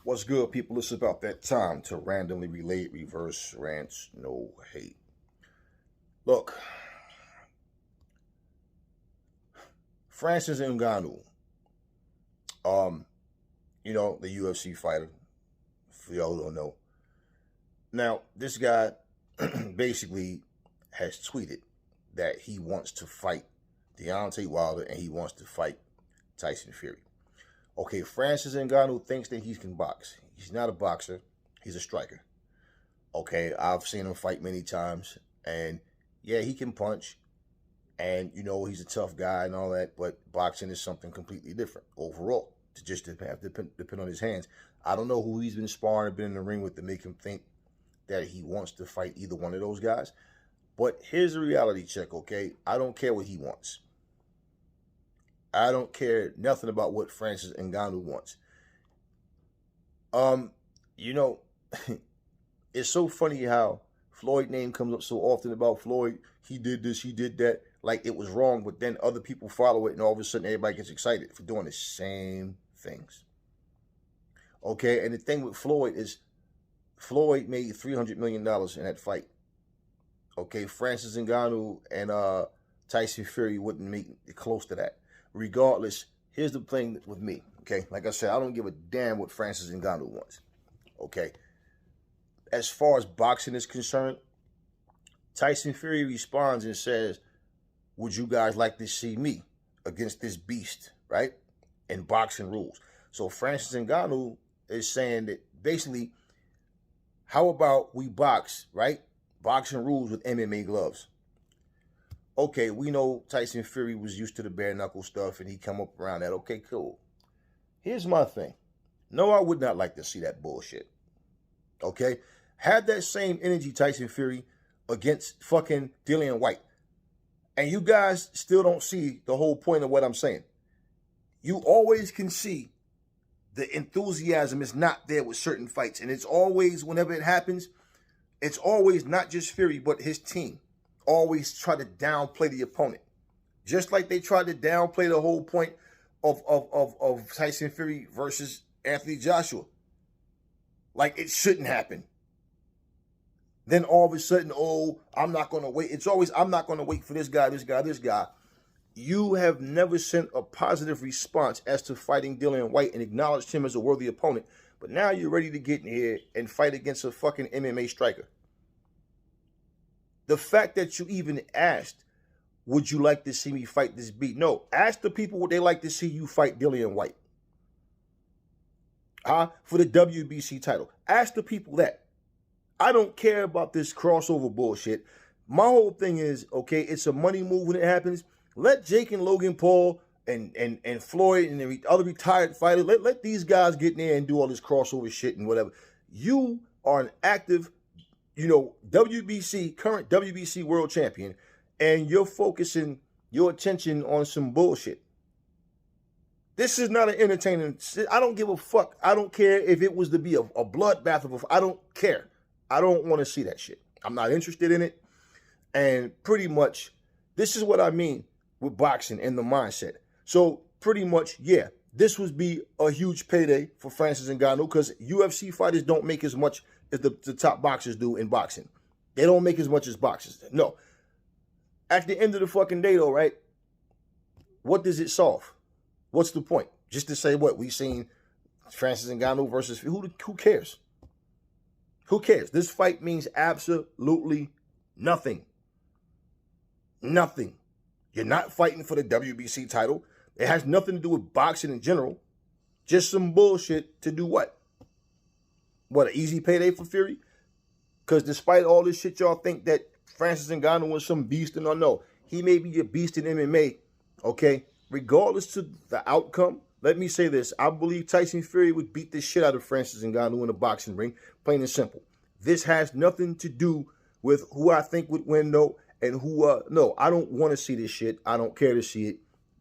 What's good, people? It's about that time to randomly relate, reverse rants, no hate. Look, Francis Ngannou, um, the UFC fighter, for y'all who don't know. Now, this guy basically has tweeted that he wants to fight Deontay Wilder and he wants to fight Tyson Fury. Okay, Francis Ngannou thinks that he can box. He's not a boxer. He's a striker. Okay, I've seen him fight many times, and yeah, he can punch, and he's a tough guy and all that. But boxing is something completely different overall. To just depend on his hands. I don't know who he's been sparring, been in the ring with to make him think that he wants to fight either one of those guys. But here's a reality check. Okay, I don't care what he wants. I don't care nothing about what Francis Ngannou wants. It's so funny how Floyd name comes up so often about Floyd. He did this, he did that, like it was wrong, but then other people follow it and all of a sudden everybody gets excited for doing the same things. Okay, and the thing with Floyd is Floyd made $300 million in that fight. Okay, Francis Ngannou and Tyson Fury wouldn't make it close to that. Regardless, here's the thing with me, okay? Like I said, I don't give a damn what Francis Ngannou wants, okay? As far as boxing is concerned, Tyson Fury responds and says, would you guys like to see me against this beast, right? In boxing rules. So Francis Ngannou is saying that basically, how about we box, right? Boxing rules with MMA gloves. Okay, we know Tyson Fury was used to the bare knuckle stuff and he come up around that. Okay, cool. Here's my thing. No, I would not like to see that bullshit. Okay? Had that same energy, Tyson Fury, against fucking Dillian White. And you guys still don't see the whole point of what I'm saying. You always can see the enthusiasm is not there with certain fights. And it's always, whenever it happens, it's always not just Fury, but his team. Always try to downplay the opponent. Just like they tried to downplay the whole point of Tyson Fury versus Anthony Joshua. Like it shouldn't happen. Then all of a sudden, oh, I'm not going to wait. It's always, I'm not going to wait for this guy, this guy, this guy. You have never sent a positive response as to fighting Dillian White and acknowledged him as a worthy opponent. But now you're ready to get in here and fight against a fucking MMA striker. The fact that you even asked, would you like to see me fight this beat? No, ask the people would they like to see you fight Dillian White. For the WBC title. Ask the people that. I don't care about this crossover bullshit. My whole thing is, okay, it's a money move when it happens. Let Jake and Logan Paul and Floyd and the other retired fighters, let these guys get in there and do all this crossover shit and whatever. You are an active, current WBC world champion, and you're focusing your attention on some bullshit. This is not an entertaining, I don't give a fuck. I don't care if it was to be a bloodbath I don't care. I don't want to see that shit. I'm not interested in it. And pretty much, this is what I mean with boxing and the mindset. So pretty much, yeah, this would be a huge payday for Francis Ngannou because UFC fighters don't make as much as the top boxers do in boxing. They don't make as much as boxers. No. At the end of the fucking day, though, right? What does it solve? What's the point? Just to say what? We seen Francis Ngannou versus... Who cares? Who cares? This fight means absolutely nothing. Nothing. You're not fighting for the WBC title. It has nothing to do with boxing in general. Just some bullshit to do what? What, an easy payday for Fury? Because despite all this shit, y'all think that Francis Ngannou was some beast and no. He may be a beast in MMA, okay? Regardless to the outcome, let me say this. I believe Tyson Fury would beat the shit out of Francis Ngannou in a boxing ring, plain and simple. This has nothing to do with who I think would win, though, and who, no, I don't want to see this shit. I don't care to see it.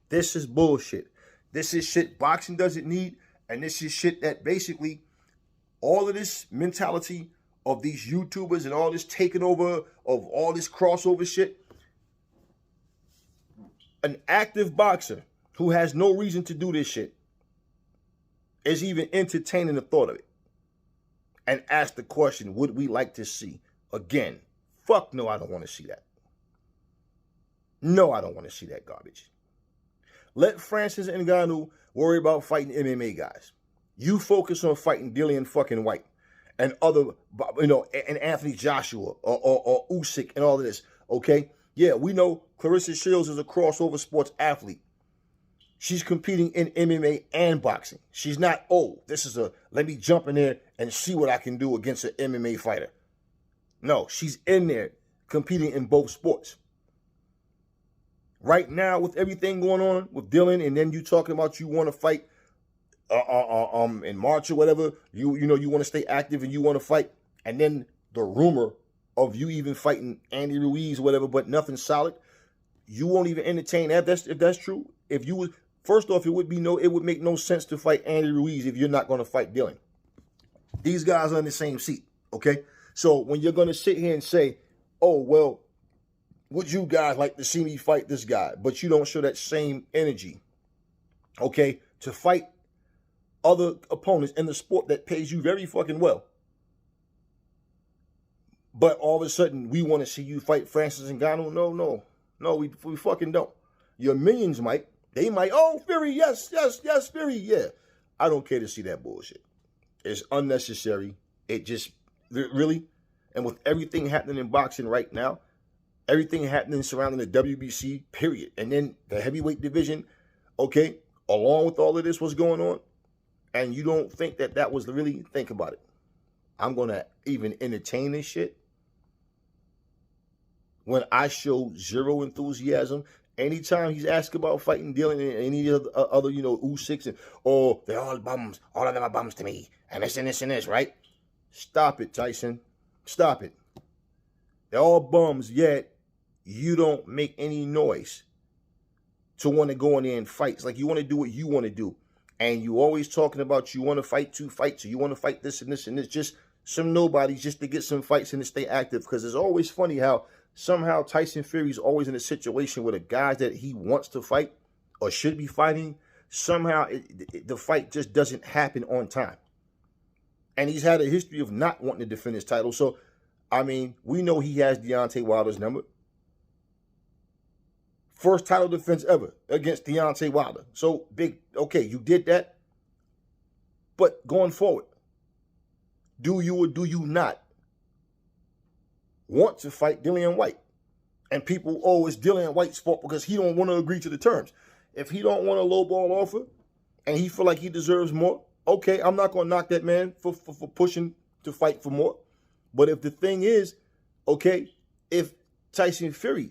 This is bullshit. This is shit boxing doesn't need, and this is shit that basically all of this mentality of these YouTubers and all this taking over of all this crossover shit. An active boxer who has no reason to do this shit is even entertaining the thought of it. and ask the question, would we like to see? Again, fuck no, I don't want to see that. No, I don't want to see that garbage. Let Francis Ngannou worry about fighting MMA guys. You focus on fighting Dillian fucking White and other, and Anthony Joshua or Usyk and all of this, okay? Yeah, we know Clarissa Shields is a crossover sports athlete. She's competing in MMA and boxing. She's not, let me jump in there and see what I can do against an MMA fighter. No, she's in there competing in both sports. Right now, with everything going on with Dylan, and then you talking about you want to fight in March or whatever, you want to stay active and you want to fight, and then the rumor of you even fighting Andy Ruiz or whatever, but nothing solid, you won't even entertain that. If that's true. If you would, first off, it would make no sense to fight Andy Ruiz if you're not going to fight Dylan. These guys are in the same seat, okay? So when you're going to sit here and say, oh, well, would you guys like to see me fight this guy? But you don't show that same energy, okay, to fight other opponents in the sport that pays you very fucking well. But all of a sudden, we want to see you fight Francis Ngannou? No, we fucking don't. Your minions might. They might, oh, Fury, yes, Fury, yeah. I don't care to see that bullshit. It's unnecessary. It just, really, and with everything happening in boxing right now, everything happening surrounding the WBC, period, and then the heavyweight division, okay, along with all of this, what's going on, and you don't think that was really, think about it. I'm going to even entertain this shit when I show zero enthusiasm. Anytime he's asked about fighting Dylan and any other, Usyk, and, oh, they're all bums. All of them are bums to me. And this and this and this, right? Stop it, Tyson. Stop it. They're all bums, yet you don't make any noise to want to go in there and fight. It's like you want to do what you want to do. And you always talking about you want to fight 2 fights, or you want to fight this and this and this. Just some nobodies just to get some fights and to stay active. Because it's always funny how somehow Tyson Fury's always in a situation where the guys that he wants to fight or should be fighting, somehow the fight just doesn't happen on time. And he's had a history of not wanting to defend his title. So, I mean, we know he has Deontay Wilder's number. First title defense ever against Deontay Wilder. So, big, okay, you did that. But going forward, do you or do you not want to fight Dillian White? And people, oh, it's Dillian White's fault because he don't want to agree to the terms. If he don't want a lowball offer and he feel like he deserves more, okay, I'm not going to knock that man for pushing to fight for more. But if the thing is, okay, if Tyson Fury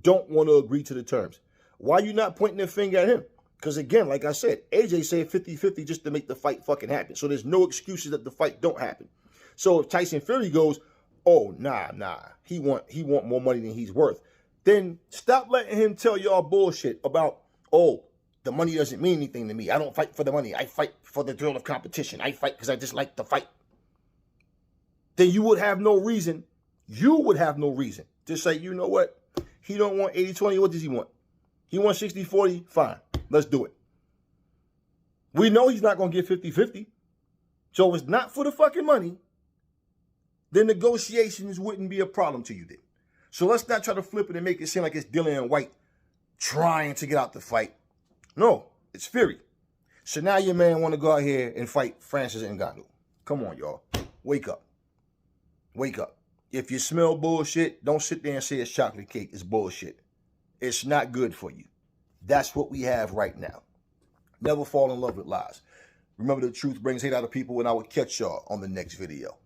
don't want to agree to the terms, why you not pointing the finger at him? Because again, like I said, AJ said 50-50 just to make the fight fucking happen. So there's no excuses that the fight don't happen. So if Tyson Fury goes, oh, nah, he want more money than he's worth, then stop letting him tell y'all bullshit about, oh, the money doesn't mean anything to me. I don't fight for the money. I fight for the thrill of competition. I fight because I just like to fight. Then you would have no reason. You would have no reason to say, you know what? He don't want 80-20. What does he want? He wants 60-40. Fine. Let's do it. We know he's not going to get 50-50. So if it's not for the fucking money, then negotiations wouldn't be a problem to you then. So let's not try to flip it and make it seem like it's Dillian White trying to get out the fight. No, it's Fury. So now your man want to go out here and fight Francis Ngannou. Come on, y'all. Wake up. Wake up. If you smell bullshit, don't sit there and say it's chocolate cake. It's bullshit. It's not good for you. That's what we have right now. Never fall in love with lies. Remember, the truth brings hate out of people, and I will catch y'all on the next video.